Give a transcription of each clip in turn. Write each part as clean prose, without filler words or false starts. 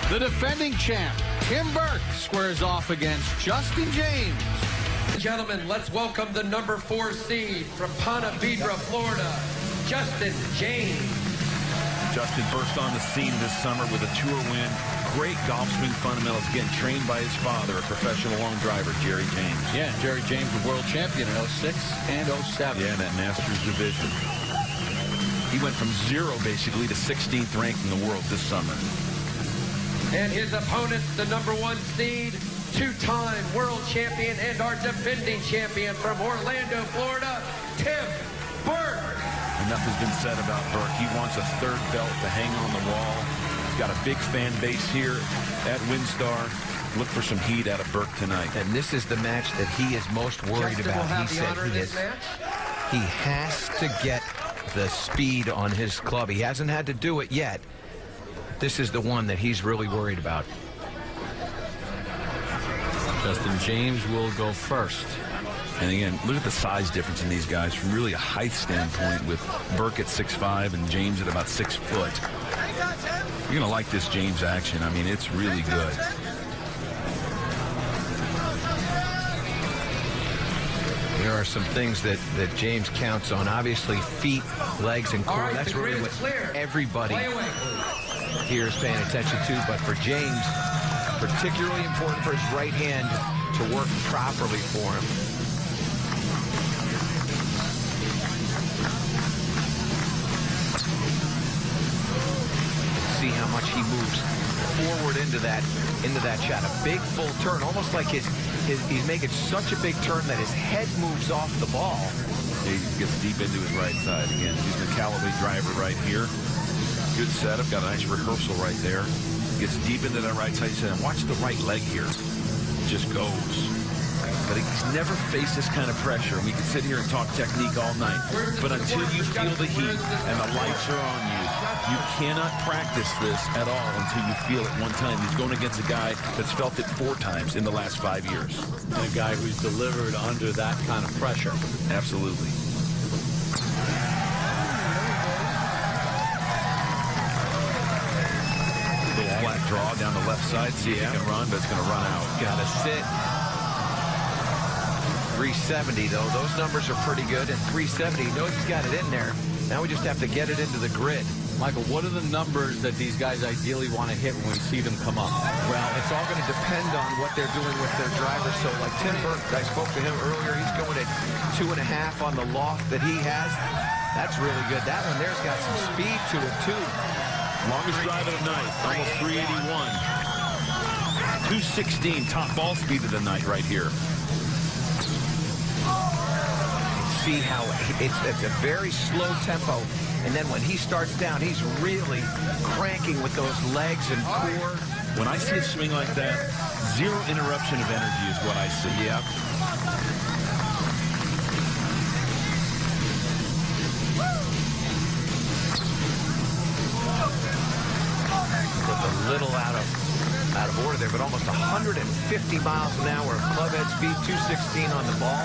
The defending champ, Tim Burke, squares off against Justin James. Gentlemen, let's welcome the number 4 seed from Ponte Vedra, Florida, Justin James. Justin burst on the scene this summer with a tour win. Great golf swing fundamentals, getting trained by his father, a professional long driver, Jerry James. Yeah, Jerry James, a world champion in 06 and 07. Yeah, in that Masters division. He went from 0 basically to 16th ranked in the world this summer. And his opponent, the number 1 seed, 2-time world champion and our defending champion from Orlando, Florida, Tim Burke. Enough has been said about Burke. He wants a 3rd belt to hang on the wall. He's got a big fan base here at WinStar. Look for some heat out of Burke tonight. And this is the match that he is most worried Justin about. will have He the said honor of this match. he has to get the speed on his club. He hasn't had to do it yet. This is the one that he's really worried about. Justin James will go first. And again, look at the size difference in these guys from really a height standpoint, with Burke at 6'5" and James at about 6 foot. You're going to like this James action. I mean, it's really good. There are some things that James counts on. Obviously, feet, legs, and core. Right, that's really what everybody here is paying attention to. But for James, particularly important for his right hand to work properly for him. See how much he moves forward into that shot. A big full turn, almost like he's making such a big turn that his head moves off the ball. He gets deep into his right side again. He's the Callaway driver right here. Good setup, got a nice rehearsal right there. Gets deep into that right side. And watch the right leg here. Just goes. But he's never faced this kind of pressure. We can sit here and talk technique all night. But until you feel the heat and the lights are on you, you cannot practice this at all until you feel it one time. He's going against a guy that's felt it 4 times in the last 5 years. And a guy who's delivered under that kind of pressure. Absolutely. Little flat draw down the left side. See if he can run, but it's going to run out. Got to sit. 370, though. Those numbers are pretty good. And 370, he knows he's got it in there. Now we just have to get it into the grid. Michael, what are the numbers that these guys ideally want to hit when we see them come up? Well, it's all going to depend on what they're doing with their drivers. So like Tim Burke, I spoke to him earlier, he's going at 2.5 on the loft that he has. That's really good. That one there's got some speed to it, too. Longest drive of the night, almost 381. 216 top ball speed of the night right here. See how it's a very slow tempo. And then when he starts down, he's really cranking with those legs and core. When I see a swing like that, 0 interruption of energy is what I see. Yep. Look a little out of order there, but almost 150 miles an hour of club head speed, 216 on the ball.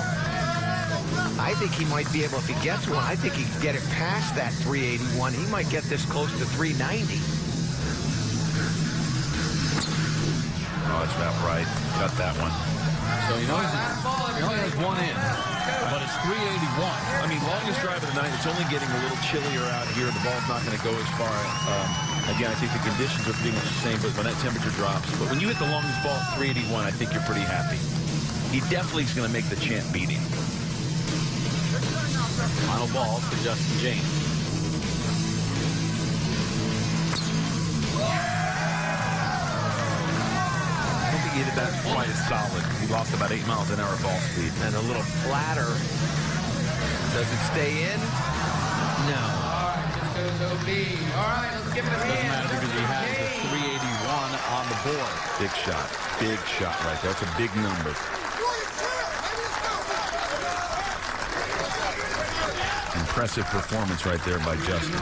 I think he might be able, if he gets one, I think he can get it past that 381. He might get this close to 390. Oh, that's about right. Cut that one. So he knows he only has 1 in, but it's 381. I mean, longest drive of the night. It's only getting a little chillier out here. The ball's not going to go as far. Again, I think the conditions are pretty much the same, but when that temperature drops. But when you hit the longest ball at 381, I think you're pretty happy. He definitely is going to make the champ beat him. Final ball for Justin James. I don't think he hit that quite as solid. He lost about 8 miles an hour ball speed. And a little flatter. Does it stay in? No. All right, this goes OB. All right, let's give it a Doesn't hand. matter because he has the 381 on the board. Big shot. Big shot right there. That's a big number. Impressive performance right there by Justin.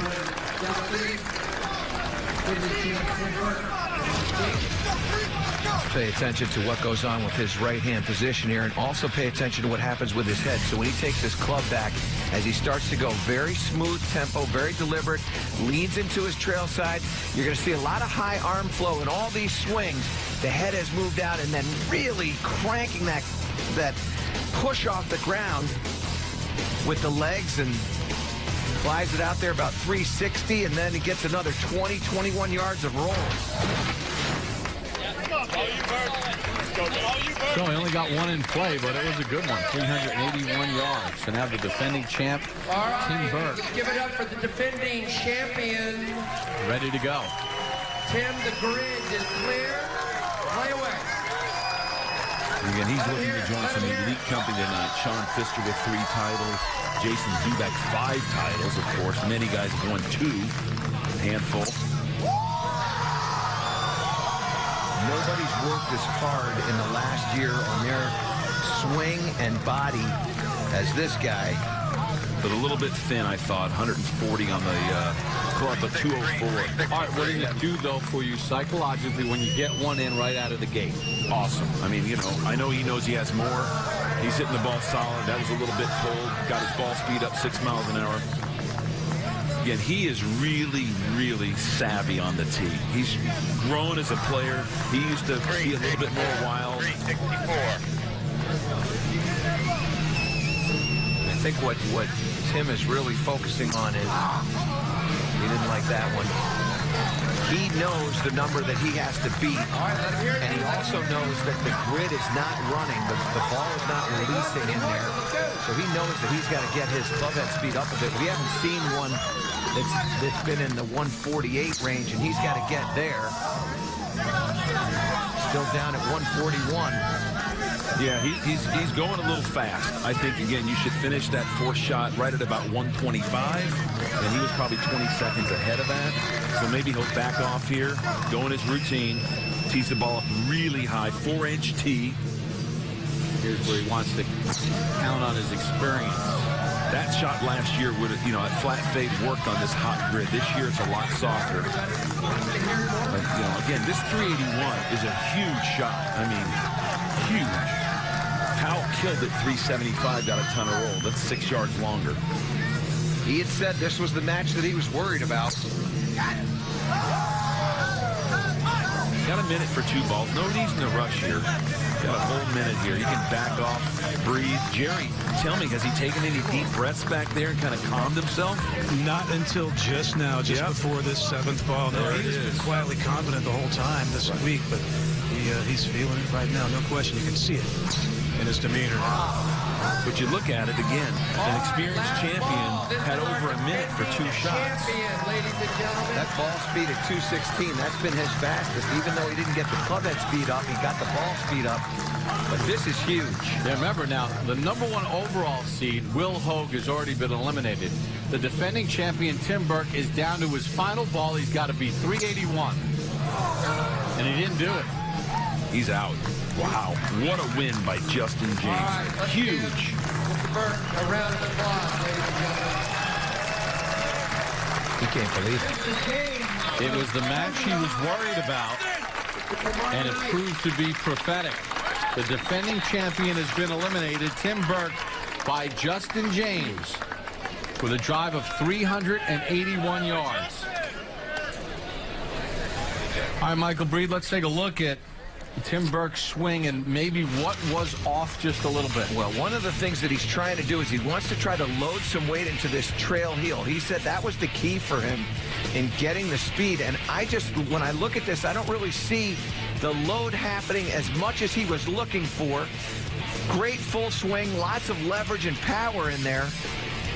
Pay attention to what goes on with his right hand position here, and also pay attention to what happens with his head. So when he takes his club back, as he starts to go very smooth tempo, very deliberate, leads into his trail side. You're going to see a lot of high arm flow in all these swings. The head has moved out and then really cranking that push off the ground with the legs and flies it out there about 360, and then he gets another 20, 21 yards of roll. So he only got one in play, but it was a good one. 381 yards. So now the defending champ, Tim Burke. Let's give it up for the defending champion. Ready to go. Tim, the grid is clear. Play away. Again, he's looking to join some elite company tonight. Sean Pfister with 3 titles. Jason Dubak 5 titles, of course. Many guys have won 2. Handful. Nobody's worked as hard in the last year on their swing and body as this guy. But a little bit thin, I thought. 140 on the club, but 204. All right, what does it do, though, for you psychologically when you get one in right out of the gate? Awesome. I mean, you know, I know he knows he has more. He's hitting the ball solid. That was a little bit cold. Got his ball speed up 6 miles an hour. Again, he is really, really savvy on the tee. He's grown as a player. He used to be a little bit more wild. I think what Tim is really focusing on is, he didn't like that one. He knows the number that he has to beat, and he also knows that the grid is not running. The ball is not releasing in there, so he knows that he's got to get his club head speed up a bit. We haven't seen one that's been in the 148 range, and he's got to get there. Still down at 141. Yeah, he's going a little fast. I think, again, you should finish that 4th shot right at about 125, and he was probably 20 seconds ahead of that. So maybe he'll back off here, go in his routine, tees the ball up really high, 4-inch tee. Here's where he wants to count on his experience. That shot last year would have, you know, at flat fade worked on this hot grid. This year it's a lot softer. But, you know, again, this 381 is a huge shot. I mean, huge. Powell killed it 375, got a ton of roll. That's 6 yards longer. He had said this was the match that he was worried about. Got a minute for 2 balls. No reason to rush here. Got a whole minute here. You can back off, breathe. Jerry, tell me, has he taken any deep breaths back there and kind of calmed himself? Not until just now, just before this 7th ball. No, he's been quietly confident the whole time this week, but he's feeling it right now. No question. You can see it in his demeanor. But you look at it again, an experienced champion had over a minute for 2 shots. That ball speed at 216, that's been his fastest. Even though he didn't get the club head speed up, he got the ball speed up. But this is huge. Yeah, remember now, the #1 overall seed, Will Hogue, has already been eliminated. The defending champion, Tim Burke, is down to his final ball. He's got to be 381. And he didn't do it. He's out. Wow. What a win by Justin James. Right, huge. Mr. Burke, a round of applause, ladies and gentlemen. He can't believe it. It was the match he was worried about, and it proved to be prophetic. The defending champion has been eliminated, Tim Burke, by Justin James, with a drive of 381 yards. All right, Michael Breed, let's take a look at Tim Burke's swing and maybe what was off just a little bit. Well, one of the things that he's trying to do is he wants to try to load some weight into this trail heel. He said that was the key for him in getting the speed. And when I look at this, I don't really see the load happening as much as he was looking for. Great full swing, lots of leverage and power in there.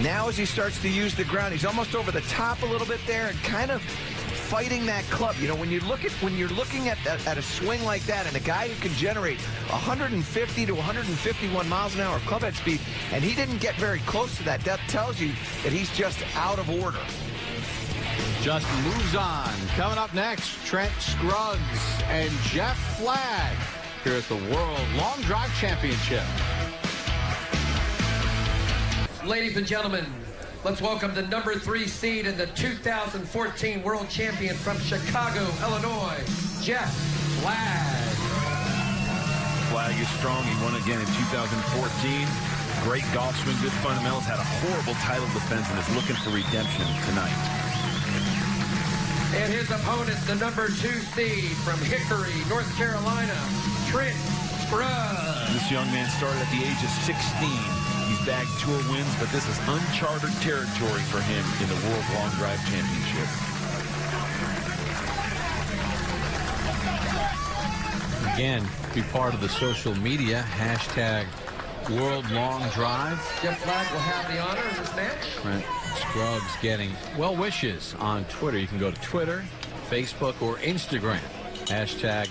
Now as he starts to use the ground, he's almost over the top a little bit there and kind of fighting that club. You know, when you're looking at a swing like that and a guy who can generate 150 to 151 miles an hour club head speed, and he didn't get very close to that, that tells you that he's just out of order. Just moves on. Coming up next, Trent Scruggs and Jeff Flagg here at the World Long Drive Championship. Ladies and gentlemen, let's welcome the #3 seed and the 2014 World Champion from Chicago, Illinois, Jeff Flagg. Flagg is strong. He won again in 2014. Great golf swing, good fundamentals, had a horrible title defense, and is looking for redemption tonight. And his opponent, the number 2 seed from Hickory, North Carolina, Trent Scruggs. This young man started at the age of 16. He's bagged tour wins, but this is uncharted territory for him in the World Long Drive Championship. Again, be part of the social media, hashtag World Long Drive. Jeff Flagg will have the honor in this match. Trent Scruggs getting well wishes on Twitter. You can go to Twitter, Facebook, or Instagram. Hashtag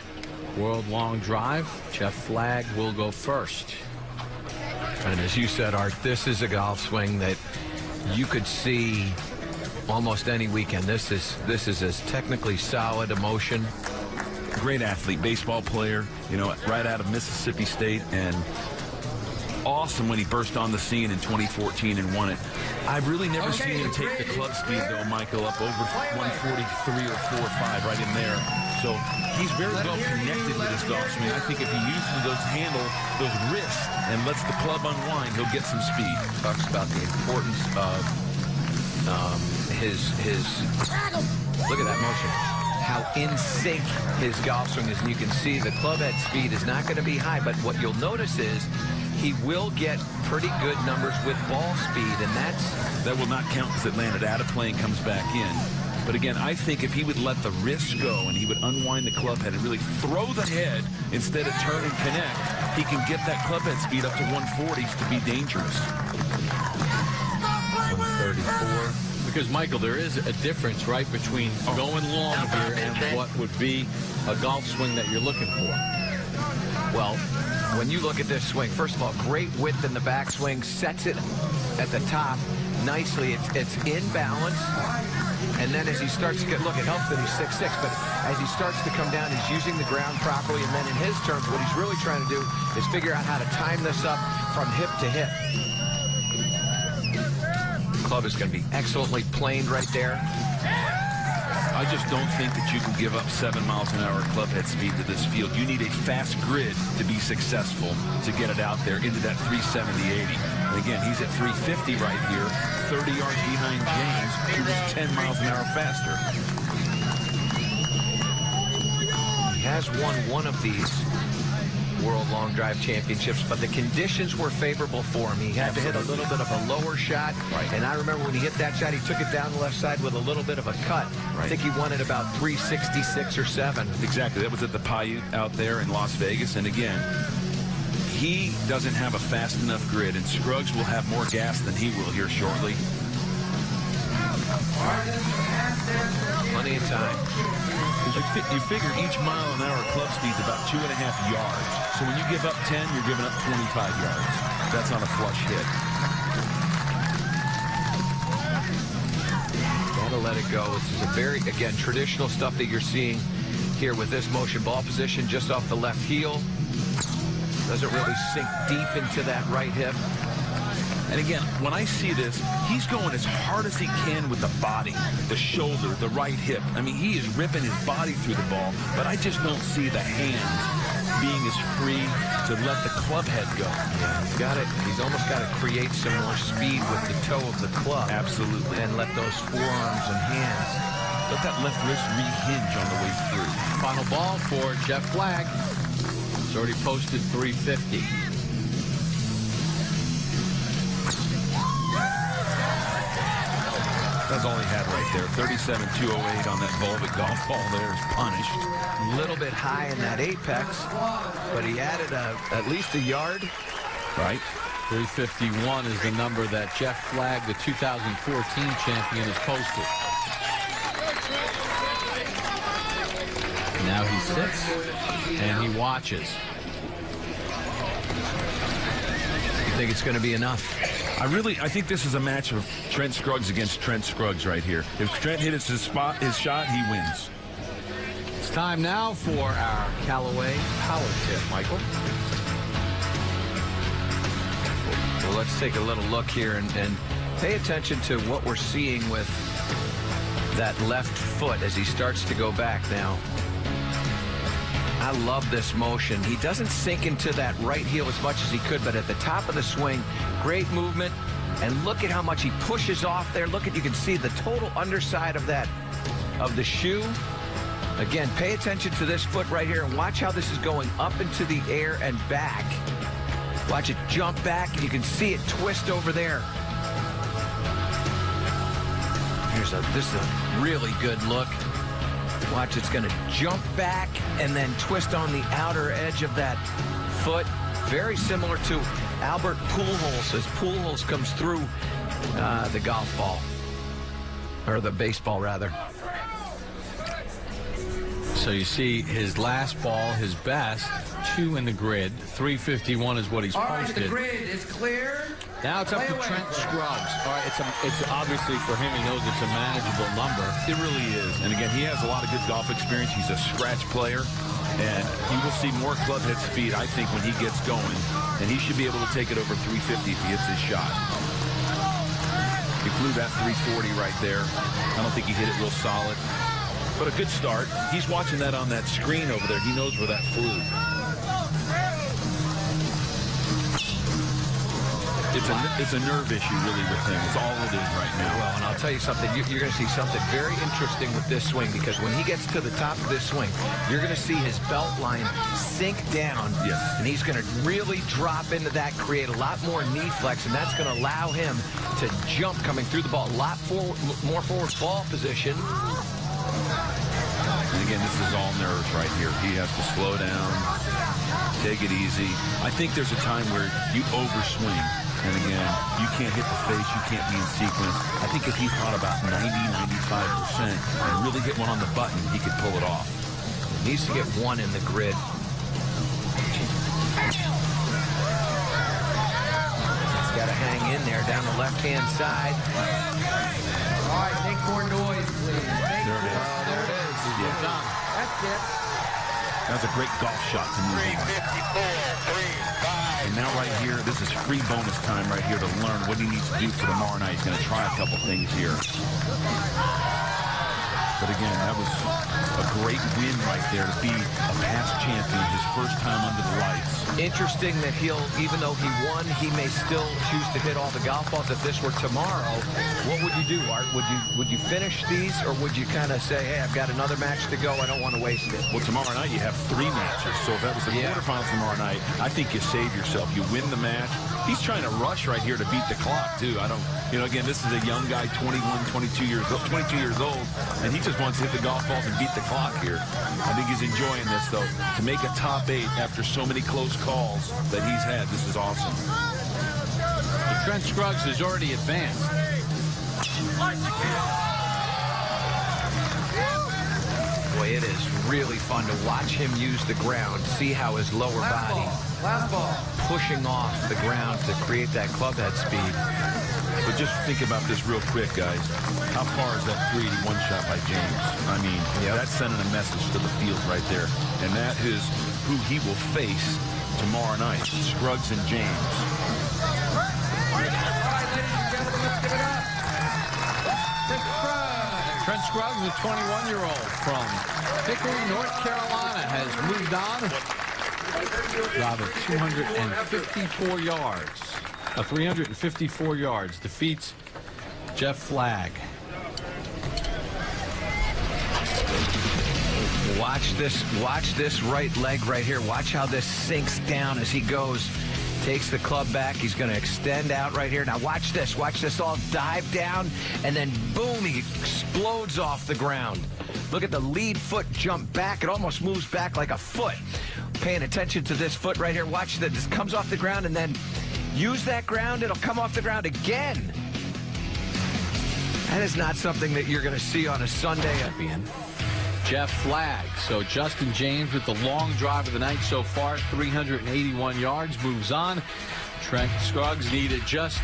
World Long Drive. Jeff Flagg will go first. And as you said, Art, this is a golf swing that you could see almost any weekend. This is as technically solid a motion. Great athlete, baseball player, you know, right out of Mississippi State, and awesome when he burst on the scene in 2014 and won it. I've really never seen him take the club speed, though, Michael, up over 143 or 4.5 right in there. So he's very well connected with his golf swing. I think if he uses those wrists, and lets the club unwind, he'll get some speed. Talks about the importance of his look at that motion. How in sync his golf swing is. And you can see the club head speed is not going to be high, but what you'll notice is he will get pretty good numbers with ball speed, and that will not count because it landed out of play and comes back in. But again, I think if he would let the wrists go and he would unwind the club head and really throw the head instead of turn and connect, he can get that club head speed up to 140s to be dangerous. 134. Because, Michael, there is a difference, right, between going long here and what would be a golf swing that you're looking for. Well, when you look at this swing, first of all, great width in the backswing, sets it at the top nicely. It's in balance. And then as he starts to get, look, it helps that he's 6'6", but as he starts to come down, he's using the ground properly. And then in his terms, what he's really trying to do is figure out how to time this up from hip to hip. Club is going to be excellently planed right there. I just don't think that you can give up 7 miles an hour club head speed to this field. You need a fast grid to be successful to get it out there into that 370-80. And again, he's at 350 right here, 30 yards behind James, who was 10 miles an hour faster. He has won one of these World Long Drive Championships, but the conditions were favorable for him. He had to hit a little bit of a lower shot, and I remember when he hit that shot, he took it down the left side with a little bit of a cut. I think he won it about 366 or 7. Exactly. That was at the Paiute out there in Las Vegas, and again, he doesn't have a fast enough grid, and Scruggs will have more gas than he will here shortly. Plenty of time. You figure each mile an hour club speed is about 2.5 yards. So when you give up 10, you're giving up 25 yards. That's on a flush hit. Gotta let it go. This is a very, again, traditional stuff that you're seeing here with this motion. Ball position just off the left heel. Doesn't really sink deep into that right hip. And again, when I see this, he's going as hard as he can with the body, the shoulder, the right hip. I mean, he is ripping his body through the ball, but I just don't see the hands being as free to let the club head go. Yeah, he's almost got to create some more speed with the toe of the club. Absolutely. And let those forearms and hands, let that left wrist rehinge on the way through. Final ball for Jeff Flagg. He's already posted 350. That's all he had right there. 37.208 on that Volvic golf ball there is punished. A little bit high in that apex, but he added at least a yard. Right. 351 is the number that Jeff Flagg, the 2014 champion, has posted. Now he sits and he watches. You think it's going to be enough? I think this is a match of Trent Scruggs against Trent Scruggs right here. If Trent hits his shot, he wins. It's time now for our Callaway Power Tip, Michael. Well, let's take a little look here and pay attention to what we're seeing with that left foot as he starts to go back now. I love this motion. He doesn't sink into that right heel as much as he could, but at the top of the swing, great movement. And look at how much he pushes off there. Look at, you can see the total underside of that, of the shoe. Again, pay attention to this foot right here and watch how this is going up into the air and back. Watch it jump back, and you can see it twist over there. This is a really good look. Watch, it's going to jump back and then twist on the outer edge of that foot. Very similar to Albert Pujols as Pujols comes through the golf ball. Or the baseball, rather. So you see his last ball, his best, 2 in the grid. 351 is what he's All right, posted. the grid is clear. Now it's up to Trent Scruggs. All right, it's obviously for him, he knows it's a manageable number. It really is. And again, he has a lot of good golf experience. He's a scratch player, and he will see more club head speed, I think, when he gets going. And he should be able to take it over 350 if he hits his shot. He flew that 340 right there. I don't think he hit it real solid. But a good start. He's watching that on that screen over there. He knows where that flew. It's a nerve issue, really, with him. It's all it is right now. Well, and I'll tell you something. You're going to see something very interesting with this swing, because when he gets to the top of this swing, you're going to see his belt line sink down. Yes. And he's going to really drop into that, create a lot more knee flex, and that's going to allow him to jump coming through the ball. A lot more forward ball position. And again, this is all nerves right here. He has to slow down, take it easy. I think there's a time where you overswing. And again, you can't hit the face, you can't be in sequence. I think if he thought about 90-95% and really hit one on the button, he could pull it off. He needs to get 1 in the grid. He's got to hang in there down the left-hand side. All right, make more noise, please. There it is. There it is. He's done. That's it. That's a great golf shot to move on. 354, 3-5. And now right here, this is free bonus time right here to learn what he needs to do for tomorrow night. He's going to try a couple things here. But again, that was a great win right there to be a past champion, his first time under the lights. Interesting that he'll, even though he won, he may still choose to hit all the golf balls. If this were tomorrow, what would you do, Art? Would you finish these, or would you kind of say, hey, I've got another match to go, I don't want to waste it? Well, tomorrow night you have 3 matches. So if that was the quarterfinals tomorrow night, I think you save yourself. You win the match. He's trying to rush right here to beat the clock, too. Again, this is a young guy, 21, 22 years old, and he just wants to hit the golf balls and beat the clock here. I think he's enjoying this, though. To make a top 8 after so many close calls that he's had, this is awesome. Trent Scruggs has already advanced. Boy, it is really fun to watch him use the ground, see how his lower body Last ball. pushing off the ground to create that club head speed. But just think about this real quick, guys. How far is that 381 shot by James? I mean, that's sending a message to the field right there. And that is who he will face tomorrow night, Scruggs and James. All right, ladies and gentlemen, let's give it up. Trent Scruggs, a 21-year-old from Hickory, North Carolina, has moved on. Rather 254 yards. 354 yards. Defeats Jeff Flagg. Watch this right leg right here. Watch how this sinks down as he goes. Takes the club back. He's going to extend out right here. Now watch this. Watch this all dive down, and then boom, he explodes off the ground. Look at the lead foot jump back. It almost moves back like a foot. Paying attention to this foot right here. Watch that. This comes off the ground, and then use that ground. It'll come off the ground again. That is not something that you're going to see on a Sunday. Jeff Flagg. So Justin James with the long drive of the night so far, 381 yards, moves on. Trent Scruggs needed just